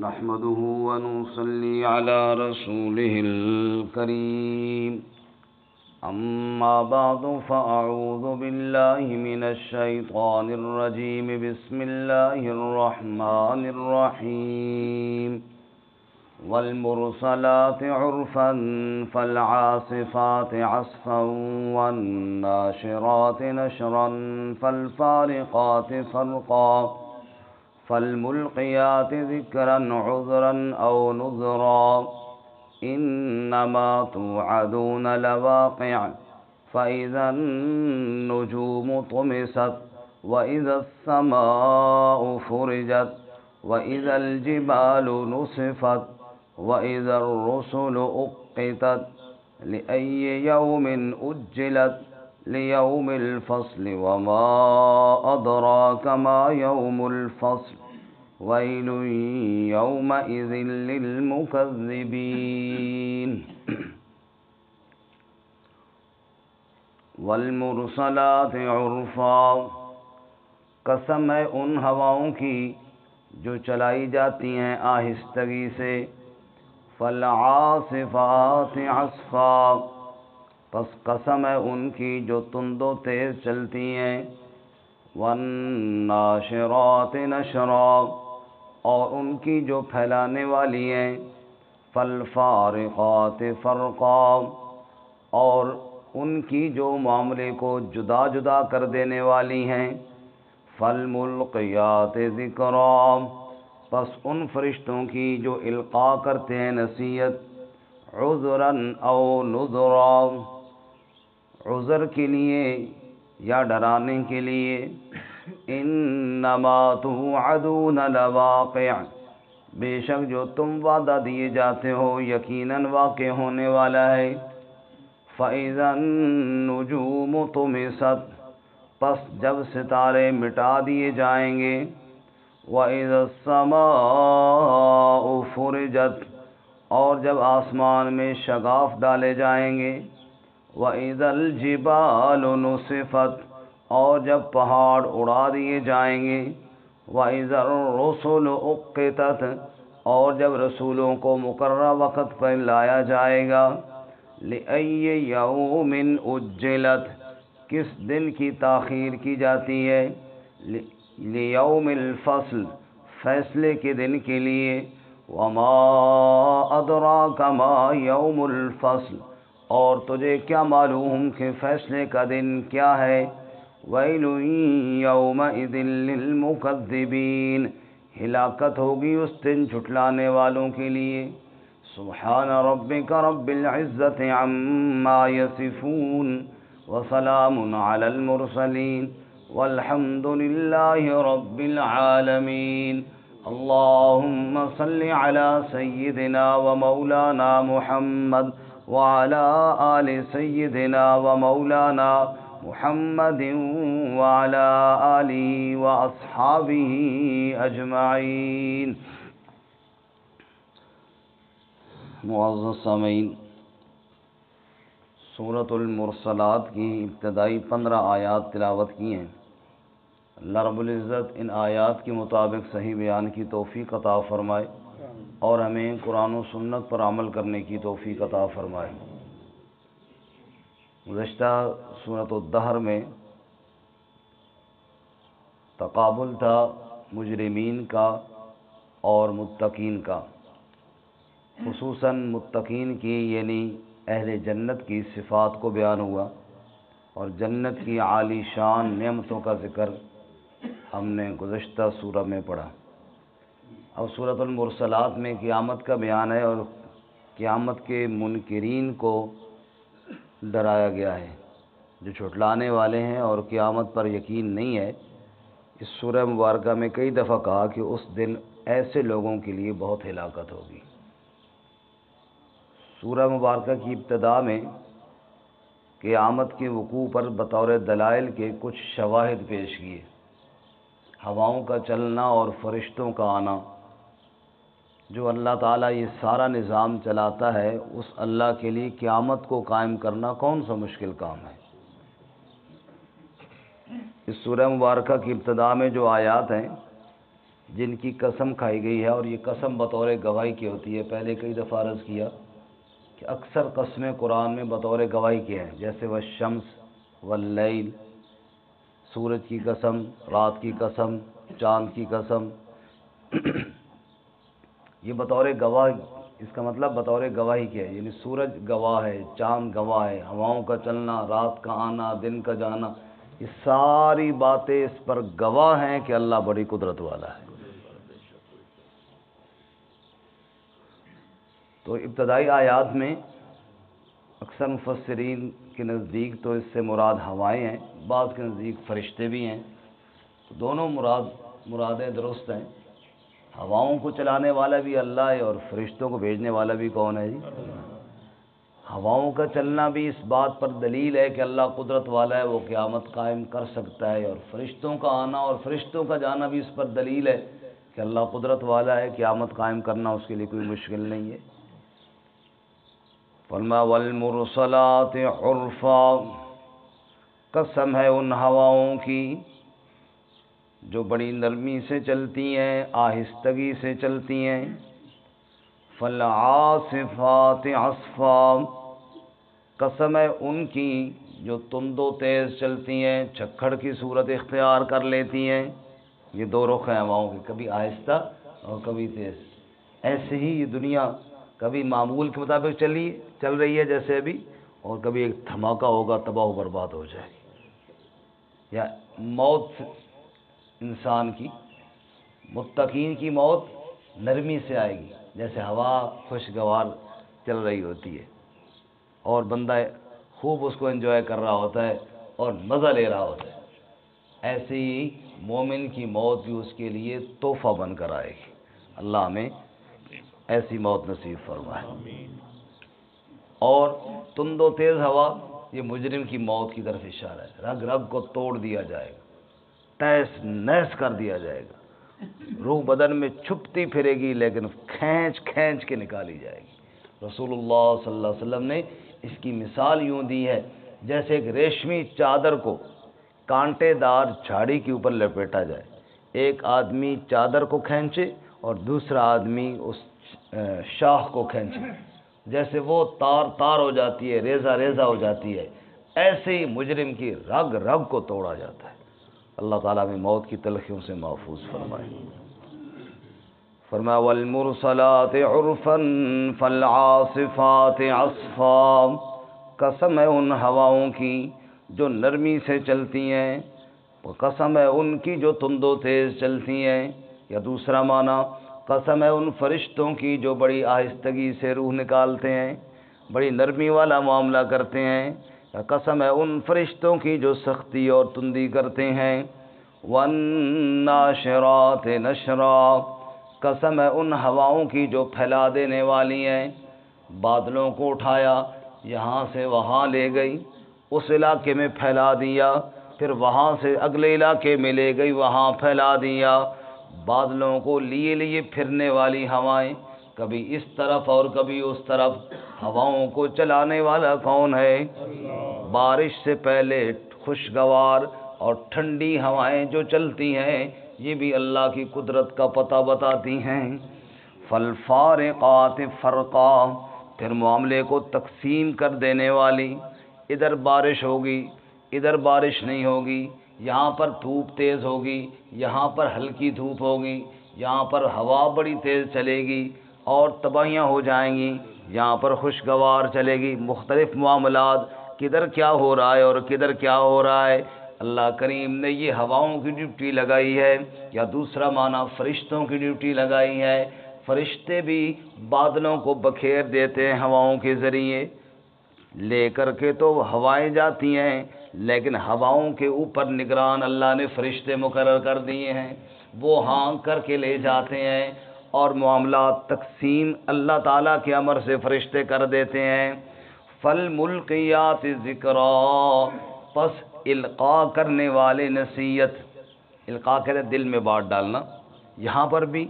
نحمده ونصلي على رسوله الكريم أما بعد فأعوذ بالله من الشيطان الرجيم بسم الله الرحمن الرحيم والمرسلات عرفا فالعاصفات عصفا والناشرات نشرا فالفارقات فرقا فالملقيات ذكرا عذرا أو نذرا إنما توعدون لواقع فإذا النجوم طمست وإذا السماء فرجت وإذا الجبال نصفت وإذا الرسل أقتت لأي يوم أجلت ليوم الفصل وما أدراك ما يوم الفصل ويل يومئذ للمكذبين والمرسلات عرفا قسم ہے ان ہواؤں کی جو چلائی جاتی ہیں آہستگی سے فالعاصفات عصفا پس قسم ہے ان کی جو تند و تیز چلتی ہیں والناشرات نشرا اور ان کی جو پھیلانے والی ہیں فالفارقات فرقا اور ان کی جو معاملے کو جدا جدا کر دینے والی ہیں فالملقیات ذکرا پس ان فرشتوں کی جو القاء کرتے ہیں نصیحت عذرا او نذرا عذر کے لیے یا ڈرانے کے لیے انما توعدون لواقع بے شک جو تم وعدہ دیے جاتے ہو یقیناً واقع ہونے والا ہے فَإِذَا النُّجُومُ طُمِسَتْ پس جب ستارے مٹا دیے جائیں گے وَإِذَا السَّمَاءُ فُرِجَتْ اور جب آسمان میں شگاف ڈالے جائیں گے وَإِذَا الْجِبَالُ نُصِفَتْ اور جب پہاڑ اڑا دیے جائیں گے وَإِذَا الرُّسُلُ أُقِّتَتْ اور جب رسولوں کو مقررہ وقت پر لایا جائے گا لِأَيِّ يَوْمٍ أُجِّلَتْ کس دن کی تاخیر کی جاتی ہے لِيَوْمِ الْفَصْلِ فیصلے کے دن کے لیے وَمَا أَدْرَاكَ مَا يَوْمُ الْفَصْلِ اور تجھے کیا معلوم کہ فیصلے کا دن کیا ہے وَيْلٌ يَوْمَئِذٍ لِلْمُكَذِّبِينَ ہلاکت ہوگی اس دن جھٹلانے والوں کے لیے سبحان ربک رب العزة عما يصفون وسلام على المرسلين والحمد لله رب العالمين اللهم صل على سيدنا ومولانا محمد وعلى آل سيدنا ومولانا محمد وعلى آله وأصحابه أجمعين معزز سامعین سورۃ المرسلات کی ابتدائی 15 آیات تلاوت کی ہیں اللہ رب العزت ان آیات کے مطابق صحیح بیان کی توفیق عطا فرمائے اور ہمیں قرآن و سنت پر عمل کرنے کی توفیق عطا فرمائے گزشتہ سورۃ الدہر میں تقابل تھا مجرمین کا اور متقین کا خصوصاً متقین کی یعنی اہل جنت کی صفات کو بیان ہوا اور جنت کی عالی شان نعمتوں کا ذکر ہم نے گزشتہ سورہ میں پڑھا اب سورۃ المرسلات میں قیامت کا بیان ہے اور قیامت کے منکرین کو ڈرایا گیا ہے جو جھٹلانے والے ہیں اور قیامت پر یقین نہیں ہے اس سورہ مبارکہ میں کئی دفعہ کہا کہ اس دن ایسے لوگوں کے لیے بہت ہلاکت ہوگی سورہ مبارکہ کی ابتدا میں قیامت کے وقوع پر بطور دلائل کے کچھ شواہد پیش کیے ہواؤں کا چلنا اور فرشتوں کا آنا جو اللہ تعالیٰ یہ سارا نظام چلاتا ہے اس اللہ کے لیے قیامت کو قائم کرنا کون سا مشکل کام ہے اس سورہ مبارکہ کی ابتدا میں جو آیات ہیں جن کی قسم کھائی گئی ہے، اور یہ قسم بطور گواہی کی ہوتی ہے۔ پہلے کئی دفعہ عرض کیا کہ اکثر قسمیں قرآن میں بطور گواہی کی ہیں، جیسے والشمس واللیل، سورج کی قسم، رات کی قسم، چاند کی قسم، یہ بطور گواہ، اس کا مطلب بطور گواہی کیا ہے، یعنی سورج گواہ ہے، چاند گواہ ہے، ہواؤں کا چلنا، رات کا آنا، دن کا جانا، یہ ساری باتیں اس پر گواہ ہیں کہ اللہ بڑی قدرت والا ہے۔ تو ابتدائی آیات میں اکثر مفسرین کے نزدیک تو اس سے مراد ہوائیں ہیں، بعض کے نزدیک فرشتے بھی ہیں، تو دونوں مرادیں درست ہیں۔ ہواؤں کو چلانے والا بھی اللہ ہے، اور فرشتوں کو بھیجنے والا بھی کون ہے جی؟ ہواؤں کا چلنا بھی اس بات پر دلیل ہے کہ اللہ قدرت والا ہے، وہ قیامت قائم کر سکتا ہے، اور فرشتوں کا آنا اور فرشتوں کا جانا بھی اس پر دلیل ہے کہ اللہ قدرت والا ہے، قیامت قائم کرنا اس کے لیے کوئی مشکل نہیں ہے۔ فرمایا والمرسلات عرفا، قسم ہے ان ہواؤں کی جو بڑی نرمی سے چلتی ہیں، آہستگی سے چلتی ہیں۔ فالعاصفات عصفا، قسم ہے ان کی جو تند و تیز چلتی ہیں، جھکڑ کی صورت اختیار کر لیتی ہیں۔ یہ دو رخ ہیں ہواؤں کے، کبھی آہستہ اور کبھی تیز۔ ایسے ہی یہ دنیا کبھی معمول کے مطابق چل رہی ہے جیسے ابھی، اور کبھی ایک دھماکہ ہوگا، تباہ و برباد ہو جائے گی۔ یا موت انسان کی، متقین کی موت نرمی سے آئے گی، جیسے ہوا خوشگوار چل رہی ہوتی ہے اور بندہ خوب اس کو انجوائے کر رہا ہوتا ہے اور مزہ لے رہا ہوتا ہے، ایسے ہی مومن کی موت بھی اس کے لیے تحفہ بن کر آئے گی۔ اللہ ہمیں ایسی موت نصیب فرمائے۔ اور تند و تیز ہوا، یہ مجرم کی موت کی طرف اشارہ ہے، رگ رگ کو توڑ دیا جائے گا، تیس نیس کر دیا جائے گا، روح بدن میں چھپتی پھرے گی لیکن کھینچ کھینچ کے نکالی جائے گی۔ رسول اللہ صلی اللہ علیہ وسلم نے اس کی مثال یوں دی ہے، جیسے ایک ریشمی چادر کو کانٹے دار جھاڑی کے اوپر لپیٹا جائے، ایک آدمی چادر کو کھینچے اور دوسرا آدمی اس شاخ کو کھینچے، جیسے وہ تار تار ہو جاتی ہے، ریزہ ریزہ ہو جاتی ہے، ایسے ہی مجرم کی رگ رگ کو توڑا جاتا ہے۔ اللہ تعالیٰ میں موت کی تلخیوں سے محفوظ فرمائے۔ فرمایا والمرسلات عرفا فالعاصفات عصفا، قسم ہے ان ہواؤں کی جو نرمی سے چلتی ہیں، قسم ہے ان کی جو تند و تیز چلتی ہیں، یا دوسرا معنی قسم ہے ان فرشتوں کی جو بڑی آہستگی سے روح نکالتے ہیں، بڑی نرمی والا معاملہ کرتے ہیں، یا قسم ہے ان فرشتوں کی جو سختی اور تندی کرتے ہیں۔ والناشرات نشرا، قسم ہے ان ہواؤں کی جو پھیلا دینے والی ہیں، بادلوں کو اٹھایا، یہاں سے وہاں لے گئی، اس علاقے میں پھیلا دیا، پھر وہاں سے اگلے علاقے میں لے گئی، وہاں پھیلا دیا۔ بادلوں کو لیے پھرنے والی ہوائیں، کبھی اس طرف اور کبھی اس طرف، ہواؤں کو چلانے والا کون ہے؟ بارش سے پہلے خوشگوار اور ٹھنڈی ہوائیں جو چلتی ہیں، یہ بھی اللہ کی قدرت کا پتہ بتاتی ہیں۔ فالفارقات فرقا، پھر معاملے کو تقسیم کر دینے والی، ادھر بارش ہوگی، ادھر بارش نہیں ہوگی، یہاں پر دھوپ تیز ہوگی، یہاں پر ہلکی دھوپ ہوگی، یہاں پر ہوا بڑی تیز چلے گی اور تباہیاں ہو جائیں گی، یہاں پر خوشگوار چلے گی، مختلف معاملات، کدھر کیا ہو رہا ہے اور کدھر کیا ہو رہا ہے۔ اللہ کریم نے یہ ہواؤں کی ڈیوٹی لگائی ہے، یا دوسرا معنی فرشتوں کی ڈیوٹی لگائی ہے۔ فرشتے بھی بادلوں کو بکھیر دیتے ہیں ہواؤں کے ذریعے، لے کر کے تو ہوائیں جاتی ہیں، لیکن ہواؤں کے اوپر نگران اللہ نے فرشتے مقرر کر دیے ہیں، وہ ہانک کر کے لے جاتے ہیں، اور معاملات تقسیم اللہ تعالیٰ کے امر سے فرشتے کر دیتے ہیں۔ فالملقیات ذکرا، پس القاء کرنے والے نصیحت، القاء کہتے ہیں دل میں بات ڈالنا، یہاں پر بھی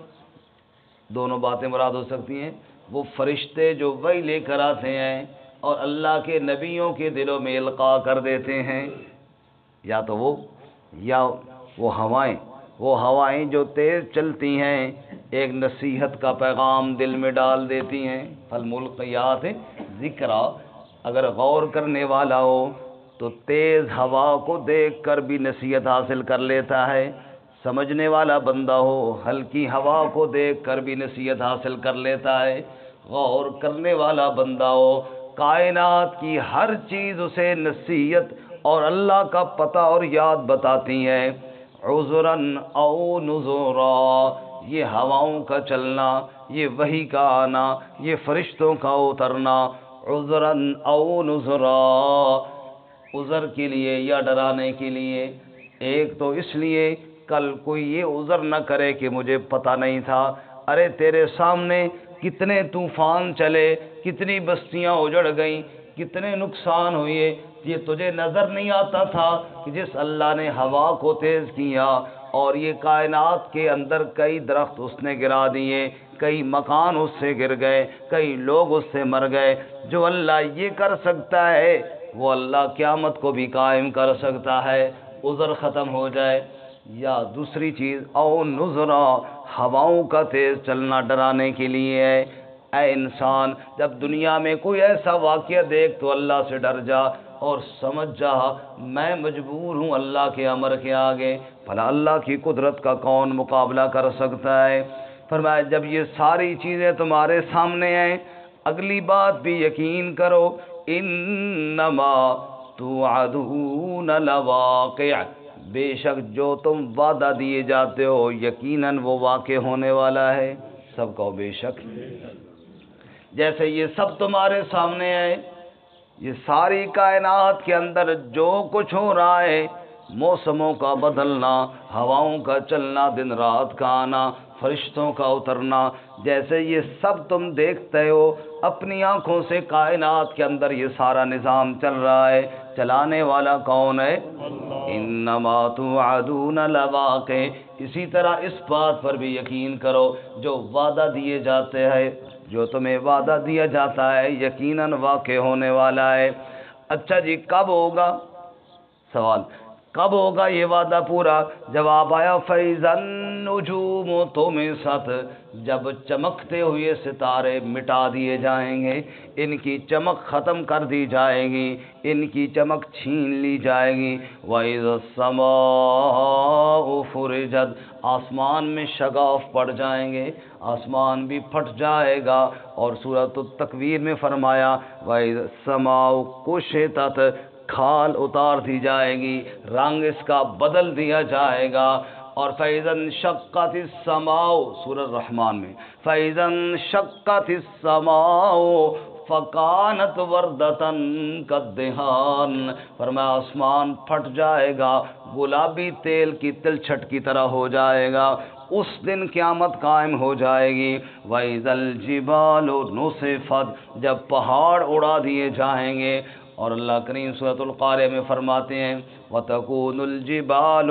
دونوں باتیں مراد ہو سکتی ہیں، وہ فرشتے جو وحی لے کر آتے ہیں اور اللہ کے نبیوں کے دلوں میں القاء کر دیتے ہیں، یا تو وہ ہوائیں وہ ہوائیں جو تیز چلتی ہیں ایک نصیحت کا پیغام دل میں ڈال دیتی ہیں. فالملقیات ذکرا، اگر غور کرنے والا ہو تو تیز ہوا کو دیکھ کر بھی نصیحت حاصل کر لیتا ہے. سمجھنے والا بندہ ہو ہلکی ہوا کو دیکھ کر بھی نصیحت حاصل کر لیتا ہے. غور کرنے والا بندہ ہو کائنات کی ہر چیز اسے نصیحت اور اللہ کا پتہ اور یاد بتاتی ہے. عذراً او نذرا، یہ ہواؤں کا چلنا، یہ وحی کا آنا، یہ فرشتوں کا اترنا، عذراً او نذرا، عذر کے لیے یا ڈرانے کے لیے. ایک تو اس لیے کل کوئی یہ عذر نہ کرے کہ مجھے پتہ نہیں تھا. ارے تیرے سامنے کتنے طوفان چلے، کتنی بستیاں اجڑ گئیں، کتنے نقصان ہوئے، یہ تجھے نظر نہیں آتا تھا کہ جس اللہ نے ہوا کو تیز کیا اور یہ کائنات کے اندر کئی درخت اس نے گرا دیے، کئی مکان اس سے گر گئے، کئی لوگ اس سے مر گئے. جو اللہ یہ کر سکتا ہے وہ اللہ قیامت کو بھی قائم کر سکتا ہے، عذر ختم ہو جائے. یا دوسری چیز او نذرا، ہواؤں کا تیز چلنا ڈرانے کے لیے ہے. اے انسان، جب دنیا میں کوئی ایسا واقعہ دیکھ تو اللہ سے ڈر جا اور سمجھ جا میں مجبور ہوں اللہ کے امر کے آگے، بھلا اللہ کی قدرت کا کون مقابلہ کر سکتا ہے. فرمایا جب یہ ساری چیزیں تمہارے سامنے ہیں، اگلی بات بھی یقین کرو، انما توعدون لواقع، بے شک جو تم وعدہ دیے جاتے ہو یقیناً وہ واقع ہونے والا ہے. سب کو بے شک. جیسے یہ سب تمہارے سامنے ہے، یہ ساری کائنات کے اندر جو کچھ ہو رہا ہے، موسموں کا بدلنا، ہواؤں کا چلنا، دن رات کا آنا، فرشتوں کا اترنا، جیسے یہ سب تم دیکھتے ہو اپنی آنکھوں سے، کائنات کے اندر یہ سارا نظام چل رہا ہے، چلانے والا کون ہے؟ انما توعدون لواقع. اسی طرح اس بات پر بھی یقین کرو جو وعدہ دیے جاتے ہیں، جو تمہیں وعدہ دیا جاتا ہے یقیناً واقع ہونے والا ہے. اچھا جی کب ہوگا؟ سوال کب ہوگا یہ وعدہ پورا؟ جواب آیا فَإِذَا النُّجُومُ طُمِسَتْ، جب چمکتے ہوئے ستارے مٹا دیے جائیں گے، ان کی چمک ختم کر دی جائے گی، ان کی چمک چھین لی جائے گی. وَإِذَا السَّمَاءُ فُرِجَتْ، آسمان میں شگاف پڑ جائیں گے، آسمان بھی پھٹ جائے گا. اور سورۃ التکویر میں فرمایا وَإِذَا السَّمَاءُ كُشِطَتْ، کھال اتار دی جائے گی، رنگ اس کا بدل دیا جائے گا. اور فَإِذَا انشَقَّتِ السَّمَاءُ سورۃ الرحمن میں فَإِذَا انشَقَّتِ السَّمَاءُ فَكَانَتْ وَرْدَةً كَالدِّهَانِ، فرمایا آسمان پھٹ جائے گا، گلابی تیل کی تلچھٹ کی طرح ہو جائے گا. اس دن قیامت قائم ہو جائے گی. وَإِذَا الْجِبَالُ نُصِفَتْ، جب پہاڑ اڑا دیے جائیں گے. اور اللہ کریم سورۃ القارعہ میں فرماتے ہیں وَتَكُونُ الْجِبَالُ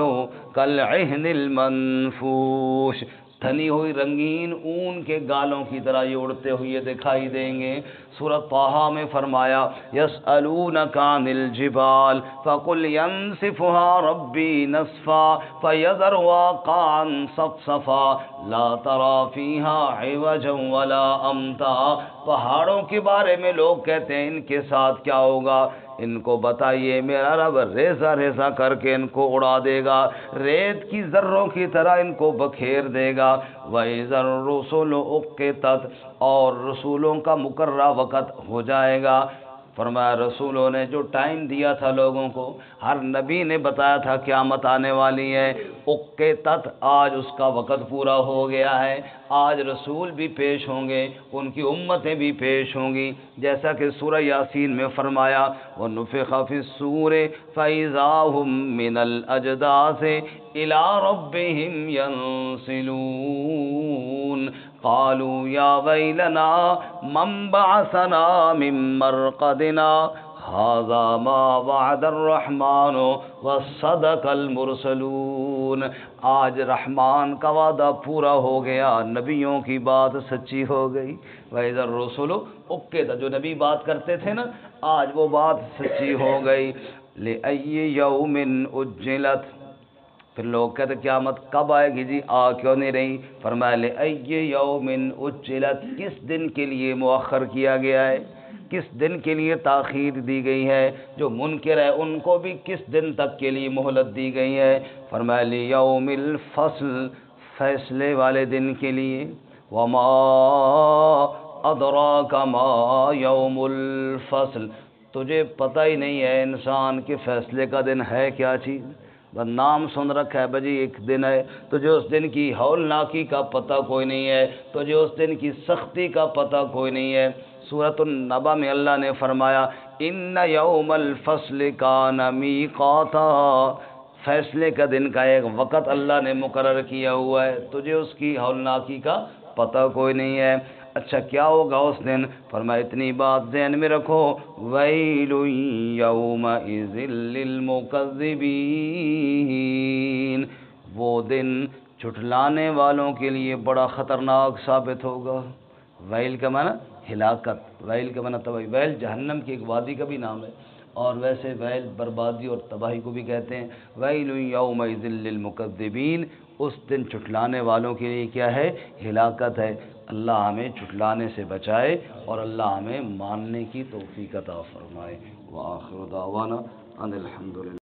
كَالْعِهْنِ الْمَنْفُوشِ، تھنی ہوئی رنگین اون کے گالوں کی طرح یہ اڑتے ہوئے دکھائی دیں گے. سورۃ طٰہٰ میں فرمایا يَسْأَلُونَكَ عَنِ الْجِبَالِ فَقُلْ يَنسِفُهَا رَبِّي نَسْفًا فَيَذَرُهَا قَاعًا صَفْصَفًا لَا تَرَىٰ فِيهَا عِوَجًا وَلَا أَمْتًا. پہاڑوں کے بارے میں لوگ کہتے ہیں ان کے ساتھ کیا ہوگا؟ ان کو بتائیے میرا رب ریزہ ریزہ کر کے ان کو اڑا دے گا، ریت کی ذروں کی طرح ان کو بکھیر دے گا. وَإِذَا الرُّسُلُ أُقِّتَتْ، اور رسولوں کا مقررہ وقت ہو جائے گا. فرمایا رسولوں نے جو ٹائم دیا تھا لوگوں کو، ہر نبی نے بتایا تھا قیامت آنے والی ہے. اُقِّتَتْ، آج اس کا وقت پورا ہو گیا ہے. آج رسول بھی پیش ہوں گے، ان کی امتیں بھی پیش ہوں گی، جیسا کہ سورہ یاسین میں فرمایا وَنُفِخَ فِي الصُّورِ فَإِذَا هُم مِّنَ الْأَجْدَاثِ إِلَىٰ رَبِّهِمْ يَنسِلُونَ. قالوا يا ويلنا من بعثنا من مرقدنا هذا ما وعد الرحمن وصدق المرسلون. آج رحمان کا وعدہ پورا ہو گیا، نبیوں کی بات سچی ہو گئی. وَإِذَا الرُّسُلُ أُقِّتَتْ، جو نبی بات کرتے تھے نا آج وہ بات سچی ہو گئی. لِأَيِّ يَوْمٍ أُجِّلَتْ، پھر لوگ کہتے قیامت کب آئے گی جی، آ کیوں نہیں رہی؟ فرمایا لِأَيِّ يَوْمٍ اُجِّلَتْ، کس دن کے لیے مؤخر کیا گیا ہے، کس دن کے لیے تاخیر دی گئی ہے، جو منکر ہے ان کو بھی کس دن تک کے لیے مہلت دی گئی ہے؟ فرمایا لِيَوْمِ الْفَصْل، فیصلے والے دن کے لیے۔ وَمَا أَدْرَاكَ مَا يَوْمُ الْفَصْل، تجھے پتہ ہی نہیں ہے انسان کہ فیصلے کا دن ہے کیا چیز، بس نام سن رکھا ہے بجی ایک دن ہے، تجھے اس دن کی ہولناکی کا پتہ کوئی نہیں ہے، تجھے اس دن کی سختی کا پتہ کوئی نہیں ہے۔ سورۃ النبأ میں اللہ نے فرمایا ان یوم الفصل کان میقاتا، فیصلے کا دن کا ایک وقت اللہ نے مقرر کیا ہوا ہے، تجھے اس کی ہولناکی کا پتہ کوئی نہیں ہے۔ اچھا کیا ہوگا اس دن؟ فرمایا اتنی بات ذہن میں رکھو، ویل یومئذ للمکذبین، وہ دن جھٹلانے والوں کے لیے بڑا خطرناک ثابت ہوگا۔ ویل کا معنی ہلاکت، ویل کا معنی تباہی، ویل جہنم کی ایک وادی کا بھی نام ہے، اور ویسے ویل بربادی اور تباہی کو بھی کہتے ہیں۔ ویل یومئذ للمکذبین، اس دن جھٹلانے والوں کے لیے کیا ہے؟ ہلاکت ہے۔ اللہ ہمیں جھٹلانے سے بچائے اور اللہ ہمیں ماننے کی توفیق عطا فرمائے۔ وآخر دعوانا ان الحمدللہ۔